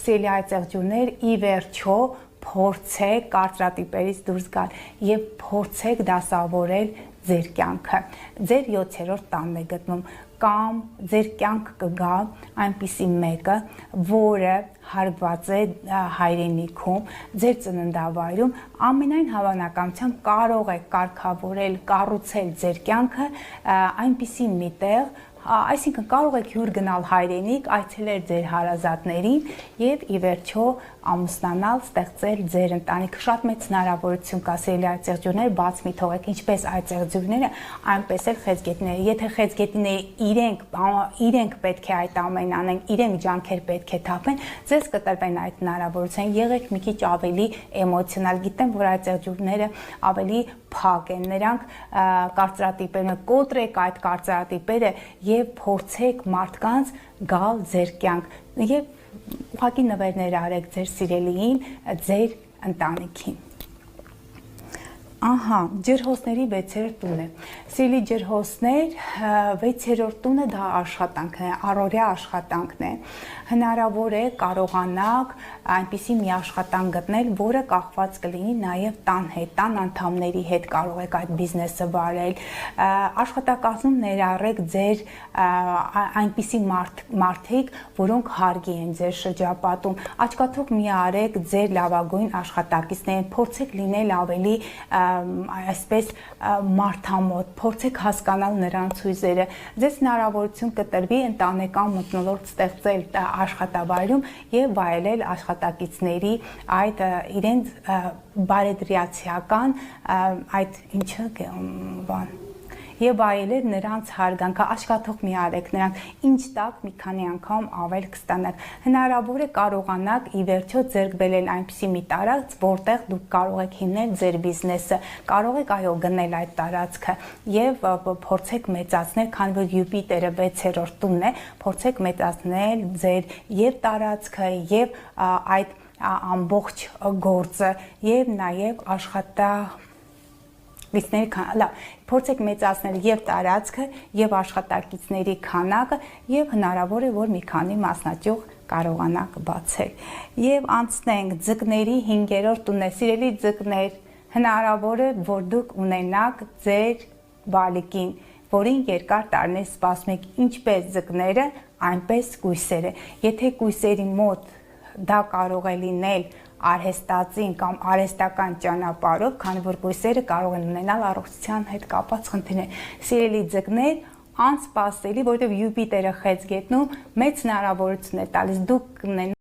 սիրելի այցեղջյուրներ, ի վերջո փորձեք կարծրատիպերից դուրս գալ եւ փորձեք դասավորել ձեր կյանքը։ Ձեր 7-րդ տանն է գտնում կամ ձեր կյանք կգա այնպիսի մեկը, որը հարգված է հայրենիքում, ձեր ծննդավայրում, ամենայն հավանականությամբ կարող է կարգավորել, կառուցել ձեր կյանքը այնպիսի մի տեղ, այսինքն կարող եք հյուր գնալ հայրենիք, այցելել ձեր հարազատներին եւ ի վերջո ամուսնանալ, ստեղծել ձեր ընտանիքը։ Շատ մեծ հնարավորություն կա սիրելի այցեղջյուրներ, բաց մի թողեք, ինչպես այցեղջյուրները, այնպես էլ խեցգետները։ Եթե խեցգետիները իրենք պետք է այդ ամենն անեն, իրենք ջանքեր պետք է թափեն, ձեզ կտրվեն այդ հնարավորության։ Եղեք մի քիչ ավելի էմոցիոնալ։ Գիտեմ, որ այցեղջյուրները ավելի փակ են, նրանք կարծրատիպերը կոտրեք այդ կարծրատիպերը եւ փորձեք մարդկանց գալ ձեր կյանք եւ ուղղակի նվերներ արեք ձեր սիրելիին, ձեր ընտանիքին։ Ահա, ջրհոսների 6-րդ տունը։ Սիրելի ջրհոսներ, 6-րդ տունը դա աշխատանքն է, առօրյա աշխատանքն է։ Հնարավոր է կարողանաք այնպիսի մի աշխատանք գտնել, որը կախված կլինի նաև տան հետ, տան անդամների հետ կարող եք այդ բիզնեսը վարել։ Աշխատակազմում ներառեք ձեր այնպիսի մարդիկ, որոնք հարգի են ձեր շրջապատում։ Աչքաթող մի արեք ձեր լավագույն աշխատակիցներին, փորձեք լինել ավելի այսպես մարդամոտ, փորձեք հասկանալ նրանց հույզերը։ Ձեզ հնարավորություն կտրվի ընտանեկան մթնոլորտ ստեղծել աշխատավայրում եւ վայելել աշխատակիցների այդ իրենց բարեդրիացիական այդ ինչը բան եւ վայելել նրանց հարգանքը, աշխատող մի արեք նրանք, ինչ տակ մի քանի անգամ ավել կստանաք։ Հնարավոր է կարողանաք ի վերջո ձեռք բերել այնպիսի մի տարածք, որտեղ դուք կարող եք հիմնել ձեր բիզնեսը, կարող եք այո գնել այդ տարածքը եւ փորձեք մեծացնել, քանի որ Յուպիտերը 6-րդ տունն է, փորձեք մեծացնել ձեր եւ տարածքը եւ այդ ամբողջ գործը եւ նաեւ փորձեք մեծացնել եւ տարածքը եւ աշխատակիցների քանակը եւ հնարավոր է որ մի քանի մասնաճյուղ կարողանաք բացել։ Եվ անցնենք ձկների 5-րդ տունը։ Սիրելի ձկներ, հնարավոր է որ դուք ունենաք ձեր բալիկին, որին երկար տարիներ սպասում եք, ինչպես ձկները, այնպես կույսերը։ Եթե կույսերի մոտ դա կարող է լինել արհեստածին կամ արհեստական ճանապարհով, քանի որ կույսերը կարող են ունենալ առողջության հետ կապված խնդիրներ։ Սիրելի ձկներ, անսպասելի, որովհետև Յուպիտերը խեցգետնում մեծ հնարավորություն է տալիս, դուք կունենաք